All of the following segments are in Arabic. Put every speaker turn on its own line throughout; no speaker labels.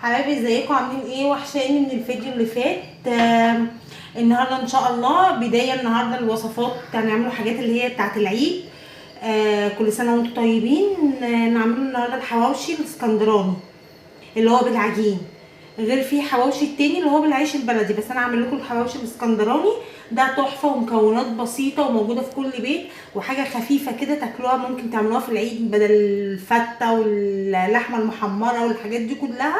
حبايبي ازيكم عاملين ايه؟ وحشاني من الفيديو اللي فات. النهارده ان شاء الله بدايه النهارده الوصفات هنعملوا حاجات اللي هي بتاعت العيد. كل سنه وانتم طيبين. نعملوا النهارده الحواوشي الاسكندراني اللي هو بالعجين، غير في حواوشي التاني اللي هو بالعيش البلدي، بس انا هعمل لكم الحواوشي الاسكندراني ده تحفه ومكونات بسيطه وموجوده في كل بيت، وحاجه خفيفه كده تاكلوها، ممكن تعملوها في العيد بدل الفته واللحمه المحمره والحاجات دي كلها،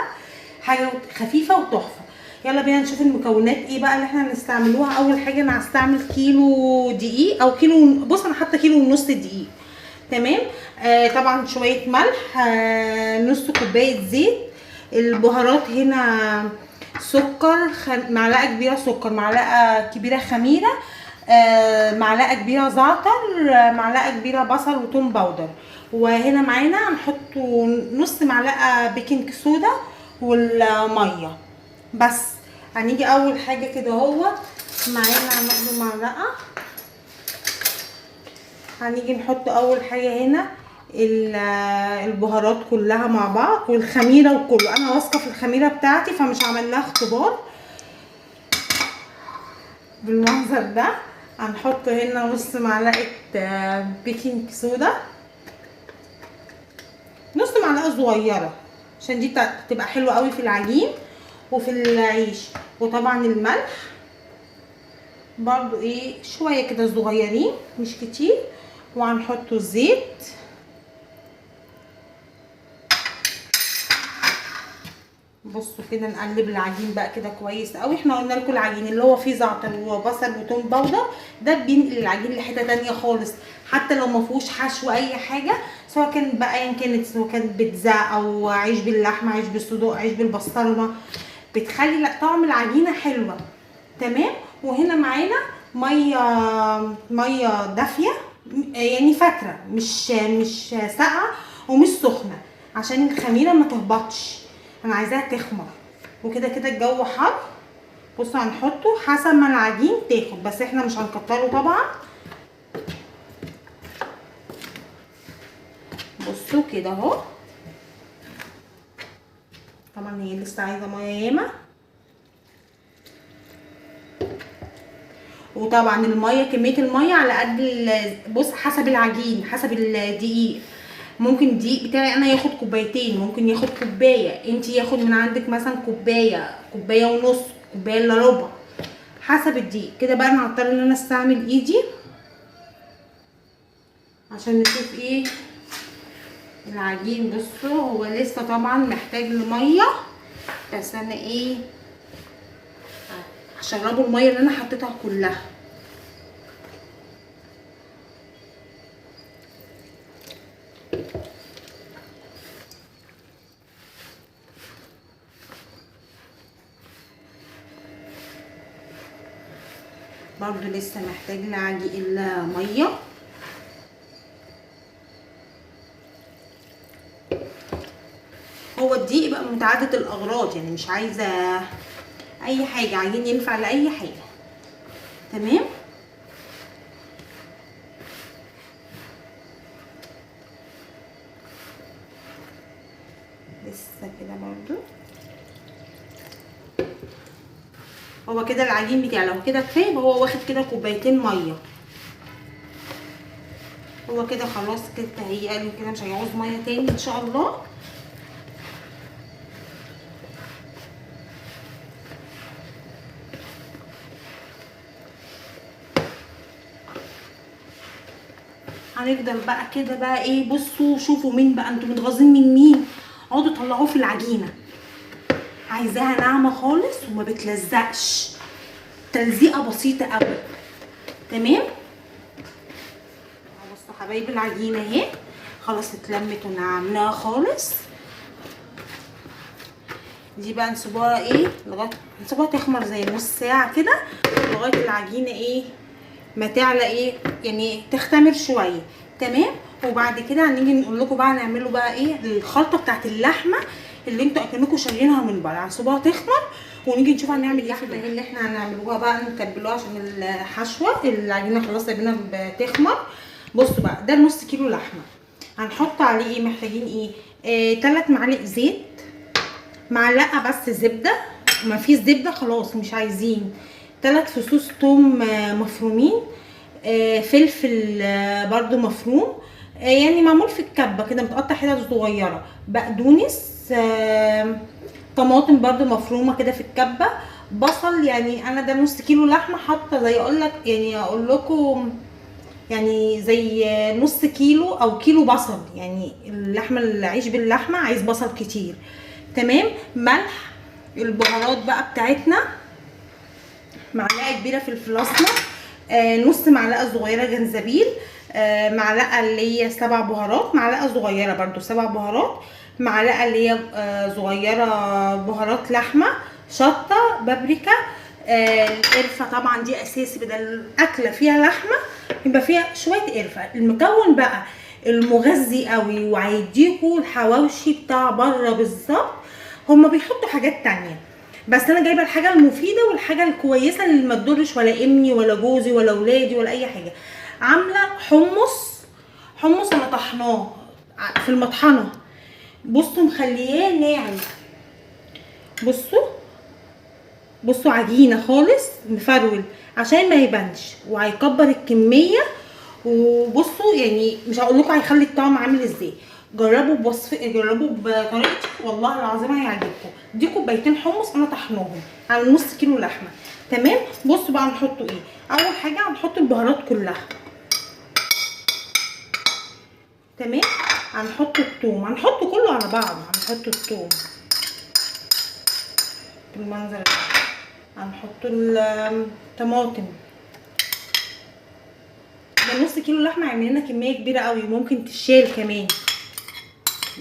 حاجه خفيفه وتحفه. يلا بينا نشوف المكونات ايه بقى اللي احنا هنستعملوها. اول حاجه انا هستعمل كيلو دقيق او كيلو، بص انا حاطه كيلو ونص دقيق، تمام. طبعا شويه ملح، نص كوبايه زيت. البهارات هنا سكر، معلقه كبيره سكر، معلقه كبيره خميره، معلقه كبيره زعتر، معلقه كبيره بصل وتوم باودر. وهنا معانا هنحط نص معلقه بيكنج صودا والميه بس. هنيجي اول حاجه كده معانا هناخد معلقه، هنيجي نحط اول حاجه هنا البهارات كلها مع بعض والخميره وكله. انا واثقه في الخميره بتاعتي فمش هعمل لها اختبار بالمنظر ده. هنحط هنا نص معلقه بيكنج صودا، نص معلقه صغيره عشان دي تبقى حلوه قوي في العجين وفي العيش. وطبعا الملح برضو ايه شويه كده صغيرين مش كتير. وهنحط الزيت، بصوا كده نقلب العجين بقى كده كويس قوي. احنا قلنا لكم العجين اللي هو فيه زعتر وبصل وتوم باودر ده بينقل العجين لحته تانيه خالص، حتى لو ما فيهوش حشو اي حاجه، سواء كان بقى ايا كانت، سواء كانت بيتزا او عيش باللحمه، عيش بالصدوق، عيش بالبسطرمه، بتخلي طعم العجينه حلوه، تمام. وهنا معانا ميه دافيه، يعني فتره، مش ساقعه ومش سخنه، عشان الخميره ما تهبطش، انا عايزاها تخمر. وكده كده الجو حر، بصوا هنحطه حسب ما العجين تاخد، بس احنا مش هنكتره طبعا. بصوا كده اهو، طبعا هي لسه عايزه ميه ياما. وطبعا الميه، كميه الميه على قد بص حسب العجين حسب الدقيق. ممكن الدقيق بتاعي انا ياخد كوبايتين، ممكن ياخد كوبايه، انتي ياخد من عندك مثلا كوبايه ونص، كوبايه الا ربع، حسب الدقيق. كده بقى انا هضطر ان انا استعمل ايدي عشان نشوف ايه العجين. بصوا هو لسه طبعا محتاج لميه، بس انا ايه هشربه الميه اللي انا حطيتها كلها. برضو لسه محتاج الميه. هو الدقيق بقى متعدد الاغراض، يعني مش عايزه اي حاجه، عايزين ينفع لاي حاجه، تمام. لسه كده برضو هو كده العجين بتاعي لو كده كفايه، يبقى هو واخد كده كوبايتين ميه. هو كده خلاص كده تهيألي كده مش هيعوز ميه تاني ان شاء الله. هنفضل بقى كده بقى ايه، بصوا شوفوا مين بقى انتوا متغاظين من مين، اقعدوا طلعوه في العجينه. عايزاها ناعمه خالص وما بتلزقش، تلزيقه بسيطه قوي، تمام. بصوا حبايبي العجينه اهي خلاص اتلمت ونعمناها خالص. دي بقى نسيبوها ايه لغايه نسيبوها تخمر زي نص ساعه كده، لغايه العجينه ايه ما تعلى ايه، يعني تختمر شويه، تمام. وبعد كده هنيجي نقول لكم بقى نعمله بقى ايه الخلطه بتاعت اللحمه اللي انتوا اكنكم شاريينها من بره. هنسيبوها تخمر ونيجي نشوف هنعمل ايه في اللي احنا هنعملوها بقى، نتبلوها عشان الحشوه. العجينه خلاص سايبينها بتخمر. بصوا بقى ده نص كيلو لحمه، هنحط عليه ايه، محتاجين ايه 3 معالق زيت، معلقه بس زبده، ما فيش زبده خلاص مش عايزين. 3 فصوص توم مفرومين، فلفل برضو مفروم، يعني معمول في الكبه كده متقطع حتت صغيره، بقدونس، طماطم برضو مفرومه كده في الكبه، بصل. يعني انا ده نص كيلو لحمه حاطه زي اقول لك، يعني اقول لكم يعني زي نص كيلو او كيلو بصل. يعني اللحمه، العيش باللحمه عايز بصل كتير. تمام. ملح. البهارات بقى بتاعتنا، معلقه كبيره فلفل اسمر، نص معلقه صغيره جنزبيل، معلقه اللي هي 7 بهارات، معلقه صغيره برضو 7 بهارات، معلقه اللي هي صغيره بهارات لحمه، شطه، بابريكا، القرفه طبعا دي اساسي، بدل الاكله فيها لحمه يبقى فيها شويه قرفه. المكون بقى المغذي قوي وهيديكوا الحواوشي بتاع بره بالظبط. هما بيحطوا حاجات تانية، بس انا جايبه الحاجه المفيده والحاجه الكويسه اللي ما تضرش ولا ابني ولا جوزي ولا اولادي ولا اي حاجه. عامله حمص انا طحناه في المطحنه، بصوا مخلياه ناعم، بصوا عجينه خالص مفرول عشان ما يبانش، وهيكبر الكميه. وبصوا يعني مش هقول لكم هيخلي الطعم عامل ازاي، جربوا بطريقتي والله العظيم هيعجبكم. دي كوبايتين حمص انا طحناهم على نص كيلو لحمه. تمام. بصوا بقى هنحطوا ايه. اول حاجه هنحط البهارات كلها. تمام. هنحط الثوم، هنحطه كله على بعض، هنحط الثوم بالمنظر ده، هنحط الطماطم. ده نص كيلو لحمه هيعمل لنا كميه كبيره قوي، ممكن تشيل كمان.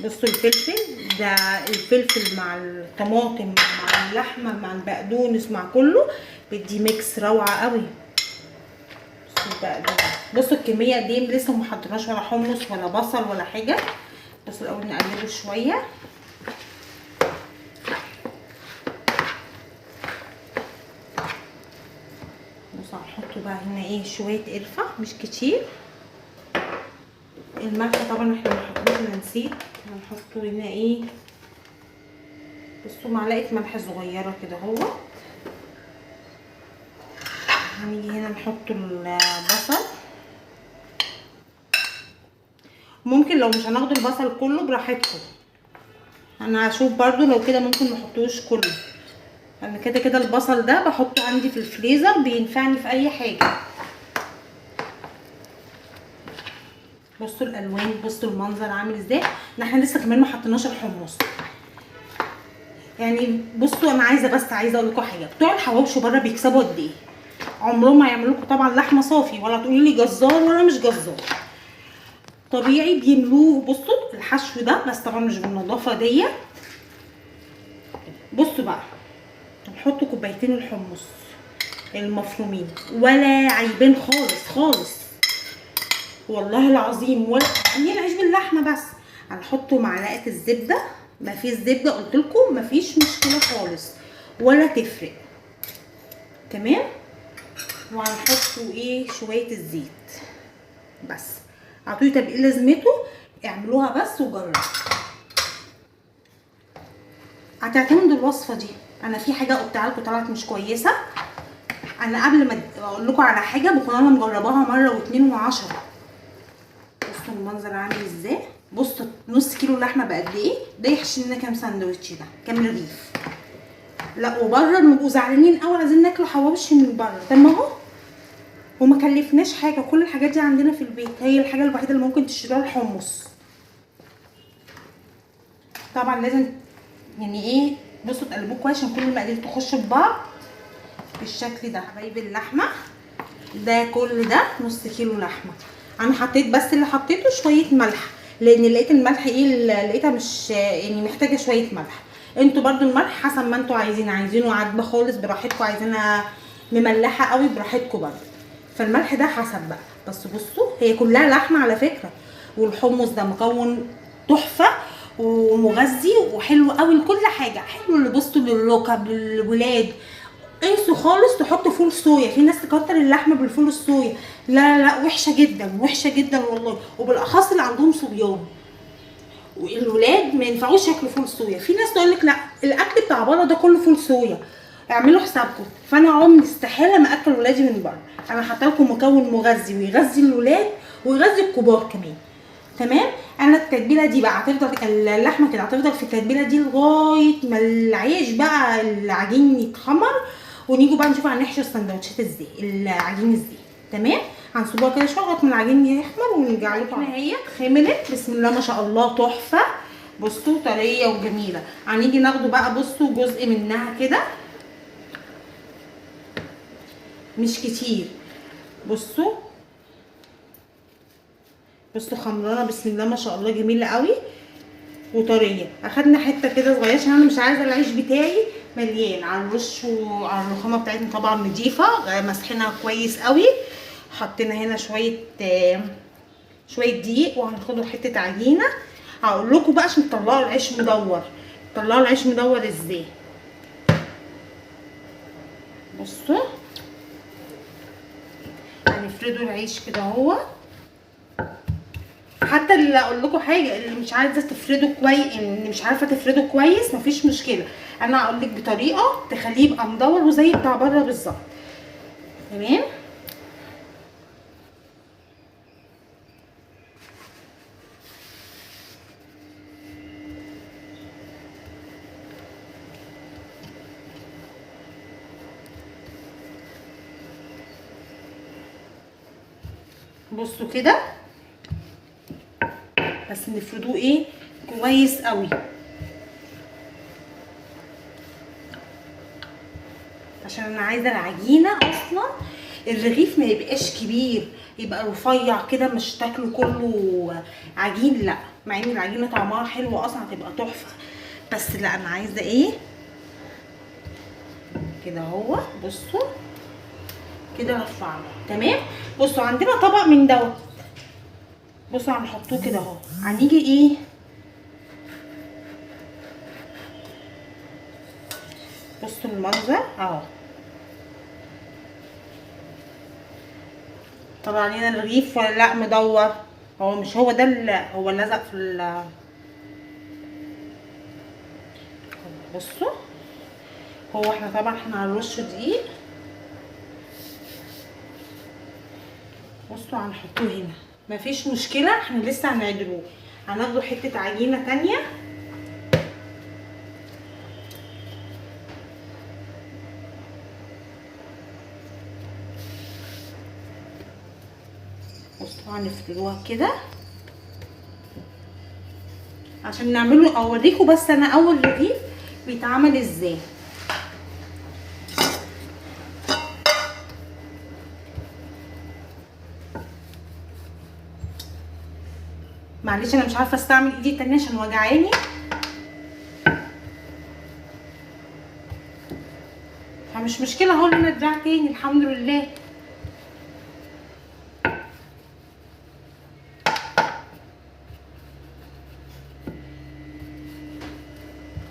بصوا الفلفل ده، الفلفل مع الطماطم مع اللحمه مع البقدونس مع كله بدي ميكس روعه قوي. بصوا البقدونس، بصوا الكميه قد ايه، لسه ما حطيناش ولا حمص ولا بصل ولا حاجه. بصوا الاول نقلبه شويه. بصوا هنحط بقى هنا ايه شويه قرفه مش كتير. الملح طبعا احنا ما حطيناش، انا نسيت، هنحطه هنا ايه، بصوا معلقه ملح صغيره كده اهو. هنيجي هنا نحط البصل، ممكن لو مش هناخد البصل كله براحتكم، انا هشوف برضو لو كده ممكن محطوش كله. انا كده كده البصل ده بحطه عندي في الفريزر بينفعني في اي حاجه. بصوا الالوان، بصوا المنظر عامل ازاي. احنا لسه كمان ما حطيناش الحمص. يعني بصوا انا عايزه اقول لكم حاجه، بتوع الحواوشي بره بيكسبوا قد ايه؟ عمرهم ما يعملوا لكم طبعا لحمه صافي، ولا تقولوا لي جزار ولا مش جزار، طبيعي بيملوه. بصوا الحشو ده بس طبعا مش بالنظافه دي. بصوا بقى هنحط كوبايتين الحمص المفرومين ولا عيبين خالص خالص والله العظيم، ولا هي العيش باللحمه بس. هنحطوا معلقه الزبده، مفيش زبده قلت لكم مفيش مشكله خالص ولا تفرق. تمام. وهنحطوا ايه شويه الزيت بس، اعطوه تبقى لازمته، اعملوها بس وجربوا هتعتمدوا الوصفه دي. انا في حاجه قلتها لكم طلعت مش كويسه، انا قبل ما اقول لكم على حاجه بكون انا مجرباها مره واثنين وعشرة. بصوا المنظر عامل ازاي، بصوا نص كيلو لحمه بقد ايه، ده يحشي لنا كام ساندوتش، ده كام رغيف. لا وبره بنبقوا زعلانين قوي عايزين ناكلوا حواوشي من بره، طب ما هو وما كلفناش حاجه، كل الحاجات دي عندنا في البيت. هي الحاجه الوحيده اللي ممكن تشتروها الحمص. طبعا لازم يعني ايه، بصوا تقلبوه كويس عشان كل المقادير تخش في بعض بالشكل ده. حبايب اللحمه ده كل ده نص كيلو لحمه، انا حطيت بس اللي حطيته شويه ملح، لان لقيت الملح ايه، لقيتها مش يعني محتاجه شويه ملح. انتوا برضو الملح حسب ما انتوا عايزينه عادبه خالص براحتكم، عايزينها مملحه قوي براحتكم برضو، فالملح ده حسب بقى. بس بصوا هي كلها لحمه على فكره، والحمص ده مكون تحفه ومغذي وحلو قوي لكل حاجه، حلو اللي بصوا للركب للولاد. انسوا خالص تحطوا فول صويا، في ناس تكتر اللحمه بالفول الصويا، لا لا وحشه جدا وحشه جدا والله، وبالاخص اللي عندهم صبيان والولاد ما ينفعوش ياكلوا فول صويا. في ناس تقول لك لا الاكل بتاع بره ده كله فول صويا، اعملوا حسابكم. فانا عمري استحاله ما اكل ولادي من بره. انا حاطه لكم مكون مغذي ويغذي الولاد ويغذي الكبار كمان. تمام. انا التتبيله دي بقى هتفضل، اللحمه كده هتفضل في التتبيله دي لغايه ما العيش بقى العجين يتخمر، ونيجوا بقى نشوف هنحشي السندوتشات ازاي، العجين ازاي. تمام. هنسيبوها كده شويه لغايه ما العجين يحمر ونرجع لكم. هنا هي خمرت بسم الله ما شاء الله، تحفه. بصوا طريه وجميله. هنيجي ناخده بقى، بصوا جزء منها كده مش كتير. بصوا بصوا خمرانه بسم الله ما شاء الله، جميله قوي وطريه. اخدنا حته كده صغيره عشان انا مش عايزه العيش بتاعي مليان. على الوش وعلى الرخامه بتاعتنا طبعا نضيفه، مسحينها كويس قوي. حطينا هنا شويه دقيق، وهناخده حته عجينه. هقول لكم بقى عشان تطلعوا العيش مدور، تطلعوا العيش مدور ازاي. بصوا هنفردوا العيش كده اهو. حتى اللي اقول لكم حاجه، اللي مش عايزه تفرده كويس، اللي مش عارفه تفرده كويس مفيش مشكله، انا هقول لك بطريقه تخليه يبقى مدور وزي بتاع بره بالظبط. تمام. بصوا كده، بس نفردوه ايه كويس قوي، عشان انا عايزه العجينه اصلا الرغيف ما يبقاش كبير، يبقى رفيع كده مش تاكله كله عجين. لا، مع ان العجينه طعمها حلو اصلا هتبقى تحفه، بس لا انا عايزه ايه كده اهو. بصوا كده رفعنا. تمام. بصوا عندنا طبق من دوت، بصوا هنحطوه كده اهو. هنيجي ايه، بصوا المنظر اهو. طبعا هنا الرغيف ولا لا مدور، هو مش هو ده هو لزق في بصوا هو احنا طبعا هنرشه دقيق. بصوا هنحطوه هنا مفيش مشكله، احنا لسه هنعدلوه. هناخده حته عجينه تانيه. بصوا هنفردوها كده عشان نعمله، اوريكم بس انا اول رغيف بيتعمل ازاي. معلش انا مش عارفه استعمل ايدي التانيه عشان وجعاني، فمش مشكله اهو انا ارجع تاني الحمد لله.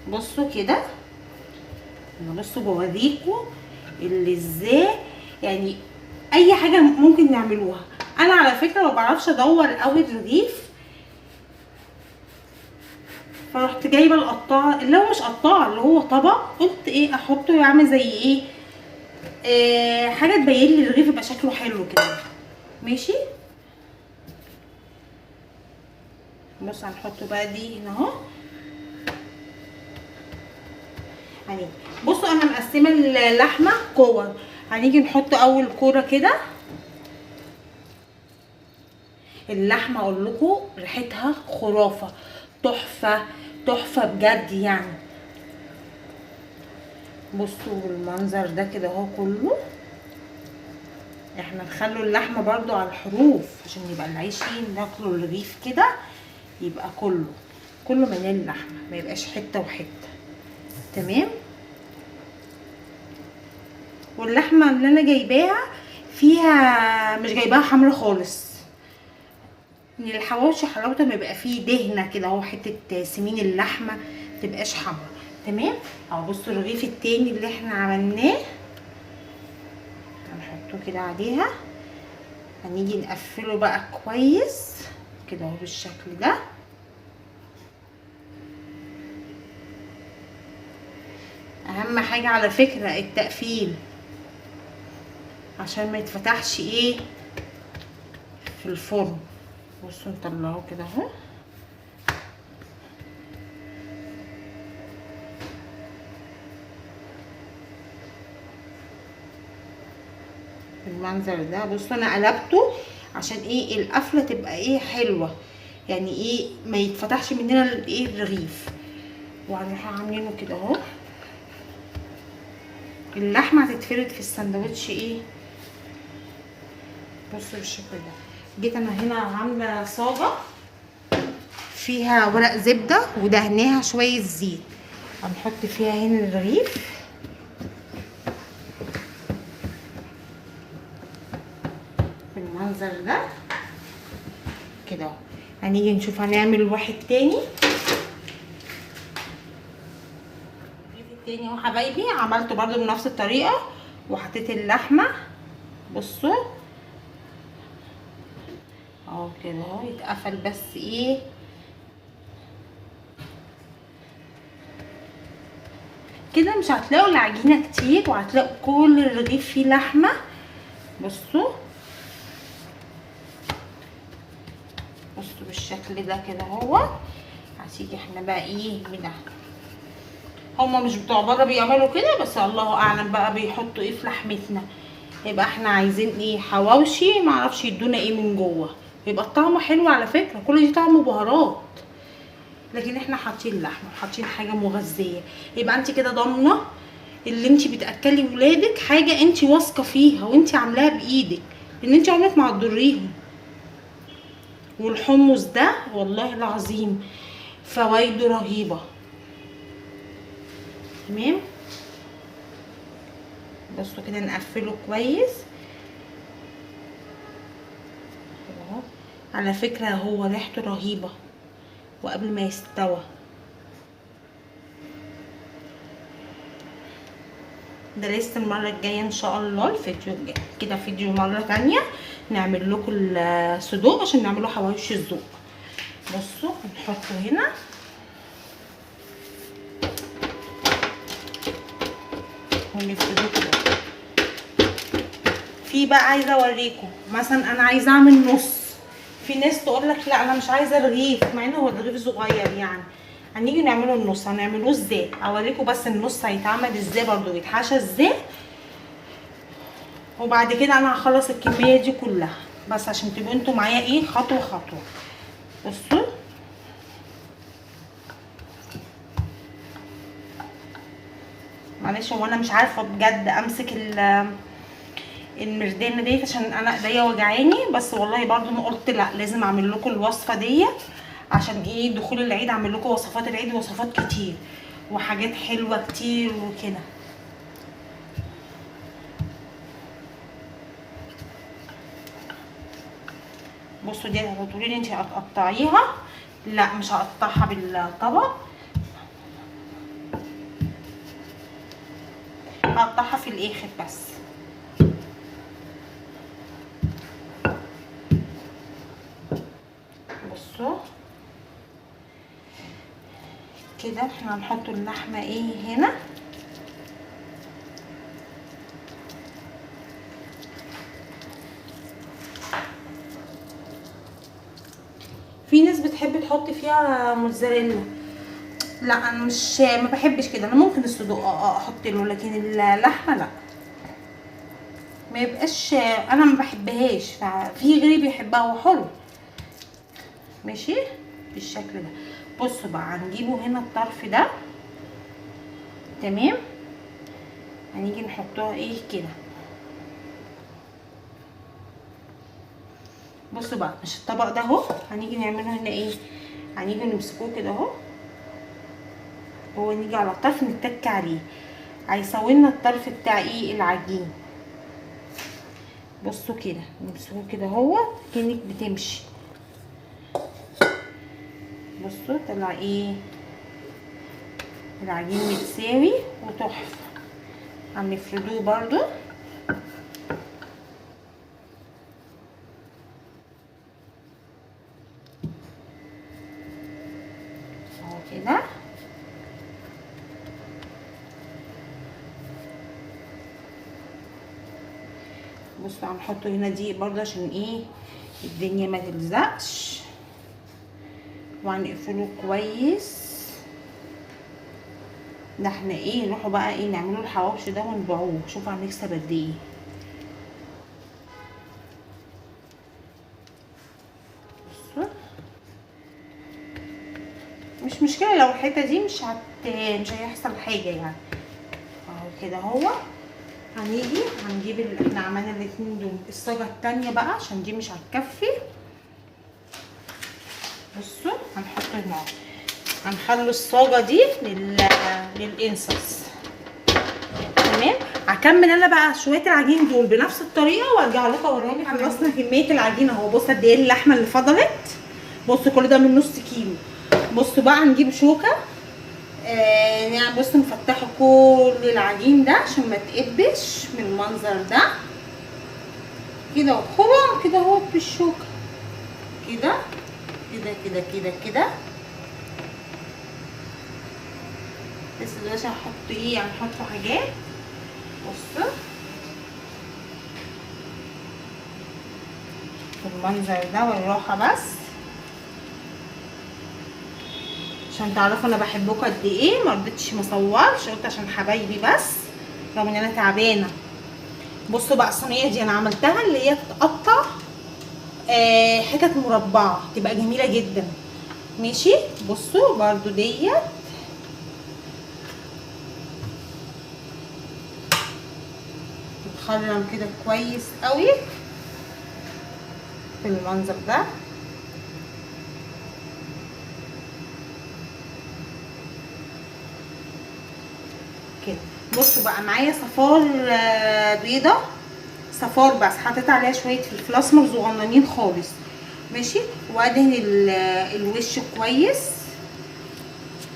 بصوا كده، انا بصوا بوريكم اللي ازاي يعني اي حاجه ممكن نعملوها. انا على فكره ما بعرفش ادور قوي الرغيف، فرحت جايبه القطاعه اللي هو مش قطاعه، اللي هو طبق، قلت ايه احطه يعمل زي ايه حاجه تبين لي الرغيف يبقى شكله حلو كده. ماشي. بص هنحطه بقى دي هنا اهو. هنيجي بصوا انا مقسمه اللحمه كور، هنيجي نحط اول كوره كده. اللحمه اقول لكم ريحتها خرافه، تحفه تحفه بجد يعني. بصوا المنظر ده كده اهو كله. احنا نخلوا اللحمه برضو على الحروف عشان يبقى العيش ناكله الرغيف كده يبقى كله مليان لحمه، ما يبقاش حته وحته. تمام. واللحمه اللي انا جايباها فيها مش جايباها حمرا خالص، ان الحواوشي حلاوته ما يبقى فيه دهنه كده اهو، حته سمين اللحمه متبقاش حمرا. تمام. اهو بصوا الرغيف التاني اللي احنا عملناه هنحطه كده عليها. هنيجي نقفله بقى كويس كده اهو بالشكل ده. اهم حاجه على فكره التقفيل عشان ما يتفتحش ايه في الفرن. بصوا نطلعه كده اهو. بالمنظر ده. بصوا انا قلبته عشان ايه القفله تبقى ايه حلوه، يعني ايه ما يتفتحش مننا الايه الرغيف. وهنروح عاملينه كده اهو. اللحمه هتتفرد في الساندوتش ايه. بصوا بالشكل ده. جيت انا هنا عامله صاجه فيها ورق زبده ودهناها شويه زيت، هنحط فيها هنا الرغيف بالمنظر ده كده اهو. هنيجي نشوف هنعمل واحد تاني. التاني اهو حبايبي عملته برده بنفس الطريقه وحطيت اللحمه. بصوا اهو كده اهو يتقفل بس ايه كده، مش هتلاقوا العجينه كتير وهتلاقوا كل الرغيف فيه لحمه. بصوا بالشكل ده كده اهو. هتيجي احنا بقى ايه بده، هما مش بتوع بره بيعملوا كده، بس الله اعلم بقى بيحطوا ايه في لحمتنا. يبقى احنا عايزين ايه حواوشي معرفش يدونا ايه من جوه، يبقى الطعم حلو على فكره. كل دي طعم بهارات، لكن احنا حاطين لحمه وحاطين حاجه مغذيه. يبقى انت كده ضامنه اللي انت بتاكلي ولادك حاجه انت واثقه فيها وانت عاملاها بايدك، ان انت عمرك ما هتضريهم. والحمص ده والله العظيم فوائده رهيبه. تمام. بصوا كده نقفله كويس اهو. على فكره هو ريحته رهيبه وقبل ما يستوى. ده لسه المره الجايه ان شاء الله الفيديو الجاي كده فيديو مره تانية نعمل لكم الصدوق عشان نعملوا حواوشي الذوق. بصوا نحطه هنا ونفرده كده. في بقى عايزه اوريكم مثلا انا عايزه اعمل نص، في ناس تقول لك لا انا مش عايزه رغيف، مع ان هو الرغيف صغير يعني. هنيجي نعمله النص. هنعملوه ازاي اوريكم بس النص هيتعمل ازاي برضو يتحشى ازاي، وبعد كده انا هخلص الكميه دي كلها بس عشان تبقوا انتوا معايا ايه خطوه خطوه. بصوا معلش هو انا مش عارفه بجد امسك المردانه ديت عشان انا ايديا وجعاني، بس والله برضو ما قلت لا لازم اعمل لكم الوصفه ديت عشان ايه دخول العيد اعمل لكم وصفات العيد وصفات كتير وحاجات حلوه كتير وكده. بصوا دي هتقولي لي انت هتقطعيها، لا مش هقطعها بالطبق، هقطعها في الاخر بس. بصوا كده احنا هنحط اللحمه ايه هنا في ناس بتحب تحط فيها موتزاريلا، لا انا مش ما بحبش كده. انا ممكن الصدوق احط له، لكن اللحمه لا ما يبقاش، انا ما بحبهاش، ففي غيري بيحبها وحلو. ماشي بالشكل ده. بصوا بقى هنجيبه هنا الطرف ده تمام. هنيجي نحطها ايه كده. بصوا بقى مش الطبق ده اهو، هنيجي نعمله هنا ايه، هنيجي نمسكوه كده اهو، هو نيجي على الطرف نتك عليه هيسوي لنا الطرف بتاع ايه العجين. بصوا كده نمسكوه كده اهو كأنك بتمشي. بصوا طلع ايه العجين متساوي وتحفه. هنفردوه برضو اهو كده. بصوا هنحطه هنا دقيق برضه عشان ايه الدنيا ما تلزقش، وهنقفله كويس. ده احنا ايه نروحوا بقى ايه نعملوا الحواوشي ده ونبيعوه، شوفوا هنكسب قد ايه. بصوا مش مشكله لو الحته دي مش هيحصل حاجه يعني. اهو كده هو. هنيجي هنجيب احنا عملنا الاتنين دول، الصاجه التانيه بقى عشان دي مش هتكفي. بصوا هنحط هنا، هنخلي الصاجه دي للانصص. تمام. هكمل انا بقى شويه العجين دول بنفس الطريقه وارجع لكم اوريهم. خلصنا كميه العجين اهو. بصوا قد ايه اللحمه اللي فضلت. بصوا كل ده من نص كيلو. بصوا بقى هنجيب شوكه يعني بصوا نفتحوا كل العجين ده عشان ما تقبش من المنظر ده كده اهو. كده اهو بالشوكه كده كده كده كده كده. بس دلوقتي هنحط ايه، هنحط حاجات. بصوا بالمنظر ده والراحه بس عشان تعرفوا انا بحبكم قد ايه. ما رضيتش ما اصورش، قلت عشان حبايبي بس رغم ان انا تعبانه. بصوا بقى الصينيه دي انا عملتها اللي هي تتقطع حتت مربعه تبقى جميله جدا. ماشي. بصوا برضو ديت تتخرم كده كويس قوي بالمنظر ده كده. بصوا بقى معايا صفار بيضه، صفار بس حطيت عليها شويه فلفل اسمر صغننين خالص. ماشي. وادهن الوش كويس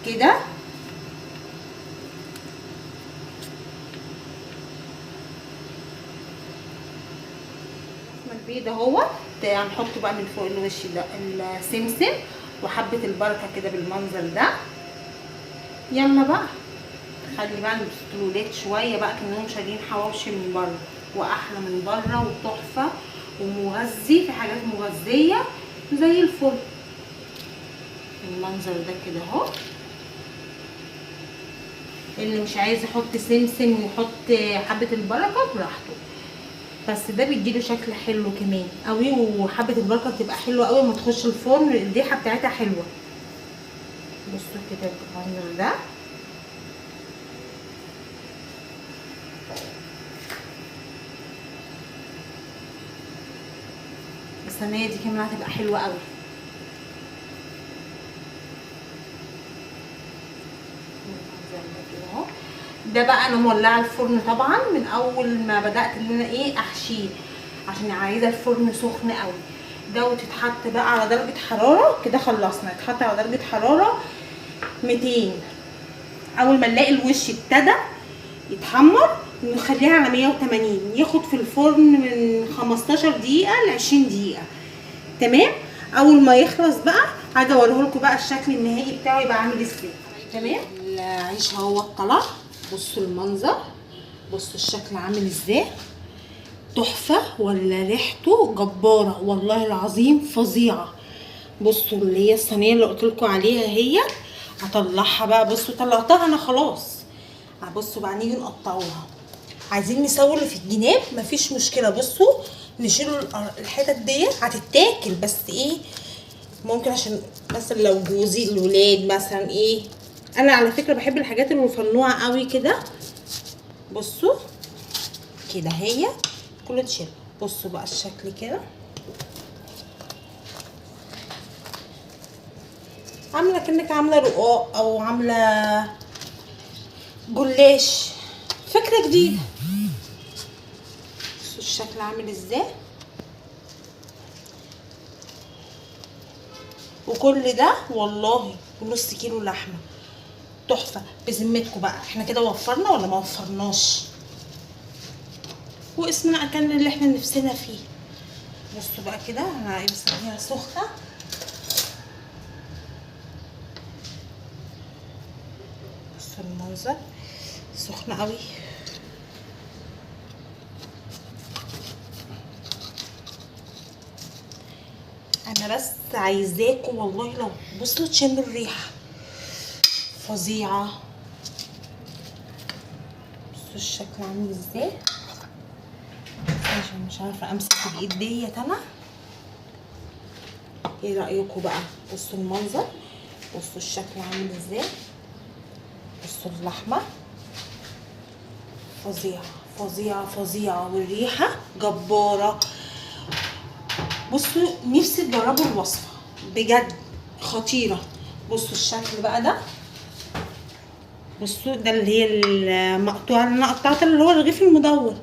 كده. البيض اهو هنحطه بقى من فوق الوش ده السمسم وحبه البركه كده بالمنظر ده. يلا بقى خلي بقى الولاد شويه بقى كانهم شارين حواوشي من بره، واحلى من بره وتحفه ومغذي، في حاجات مغذيه زي الفل. المنظر ده كده اهو. اللي مش عايز يحط سمسم ويحط حبه البركه براحته، بس ده بيديله شكل حلو كمان قوي، وحبه البركه بتبقى حلوه قوي لما تخش الفرن، الريحه بتاعتها حلوه. بصوا كده بالمنظر ده. الصينيه دي كمان هتبقى حلوه قوي. ده بقى انا مولعه الفرن طبعا من اول ما بدات ان انا ايه احشيه، عشان عايزه الفرن سخن قوي. ده وتتحط بقى على درجه حراره كده. خلصنا يتحط على درجه حراره 200. اول ما نلاقي الوش ابتدى يتحمر نخليها على 180، ياخد في الفرن من 15 دقيقه ل 20 دقيقه. تمام. اول ما يخلص بقى هاجي اوريهولكوا بقى الشكل النهائي بتاعه يبقى عامل ازاي. تمام. العيش اهو طلع. بصوا المنظر، بصوا الشكل عامل ازاي، تحفه ولا ريحته جباره والله العظيم فظيعه. بصوا اللي هي الصينيه اللي قلت لكم عليها هي هطلعها بقى. بصوا طلعتها انا خلاص. بصوا بقى نيجي نقطعوها. عايزين نسوي اللي في الجناب مفيش مشكله. بصوا نشيلوا الحتت ديت هتتاكل، بس ايه ممكن عشان مثلا لو جوزي الولاد مثلا ايه. انا على فكره بحب الحاجات المفنوعه قوي كده. بصوا كده هي كله تشيل. بصوا بقى الشكل كده عامله كأنك عامله رقاق او عامله جلاش، فكره جديده. بصوا الشكل عامل ازاي. وكل ده والله بنص كيلو لحمه تحفه. بذمتكم بقى احنا كده وفرنا ولا ما وفرناش؟ واسمنا اكلنا اللي احنا نفسنا فيه. بصوا بقى كده انا بسميها سخنه. بصوا المنظر سخنه قوي. انا بس عايزاكم والله لو بصوا تشموا الريحه فظيعه. بصوا الشكل عامل ازاي، عشان مش عارفه امسك بالايد ديت انا. ايه رايكم بقى؟ بصوا المنظر، بصوا الشكل عامل ازاي، بصوا اللحمه فظيعه فظيعه فظيعه، والريحه جباره. بصوا نفسي تجربوا الوصفه بجد خطيره. بصوا الشكل بقى ده، بصوا ده اللي هي المقطوعه اللي انا قطعتها اللي هو الرغيف المدور.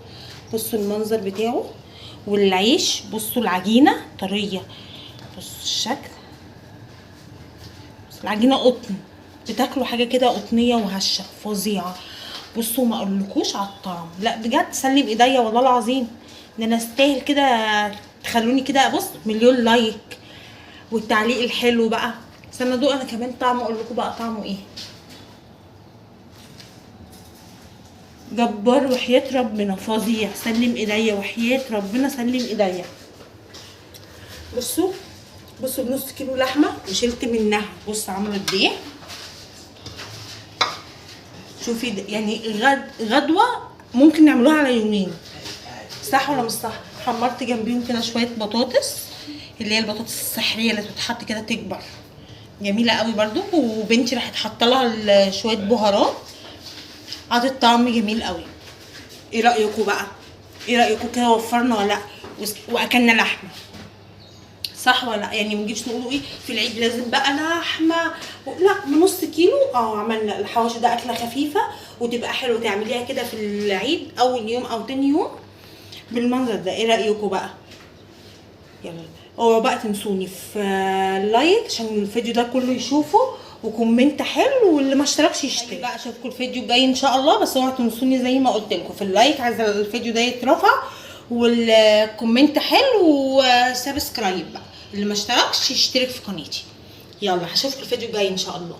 بصوا المنظر بتاعه والعيش، بصوا العجينه طريه، بصوا الشكل، بصوا العجينه قطن، بتاكلوا حاجه كده قطنيه وهشه فظيعه. بصوا ما اقولكوش على الطعم، لا بجد سلم ايديا والله العظيم، ده انا استاهل كده. تخلوني كده بص مليون لايك والتعليق الحلو بقى. استنى ادوق انا كمان طعمه، اقول لكم بقى طعمه ايه. جبار وحياة ربنا فظيع، سلم ايديا وحياة ربنا سلم ايديا. بصوا بصوا بنص كيلو لحمه وشلت منها، بص عامله قد ايه. شوفي يعني غدوه ممكن نعملوها على يومين، صح ولا مش صح؟ حمرت جنبيهم كده شويه بطاطس، اللي هي البطاطس السحريه اللي بتتحط كده تكبر، جميله قوي برضو. وبنتي راحت حاطه لها شويه بهارات، عطت طعم جميل قوي. ايه رايكم بقى؟ ايه رايكم كده وفرنا ولا لا؟ واكلنا لحمه، صح ولا لا؟ يعني ما نجيبش نقولوا ايه في العيد لازم بقى لحمه، لا بنص كيلو. عملنا الحواوشي ده اكله خفيفه وتبقى حلوه، تعمليها كده في العيد اول يوم او تاني يوم بالمنظر ده. ايه رايكم بقى؟ يلا اوعوا بقى تنسوني في لايك عشان الفيديو ده كله يشوفه، وكومنت حلو، واللي ما اشتركش يشترك بقى. اشوفكم الفيديو الجاي ان شاء الله، بس اوعوا تنسوني زي ما قلت لكم في اللايك، عايزه الفيديو ده يترفع، والكومنت حلو، وسبسكرايب بقى. اللي ما اشتركش يشترك في قناتي. يلا هشوفكم الفيديو الجاي ان شاء الله.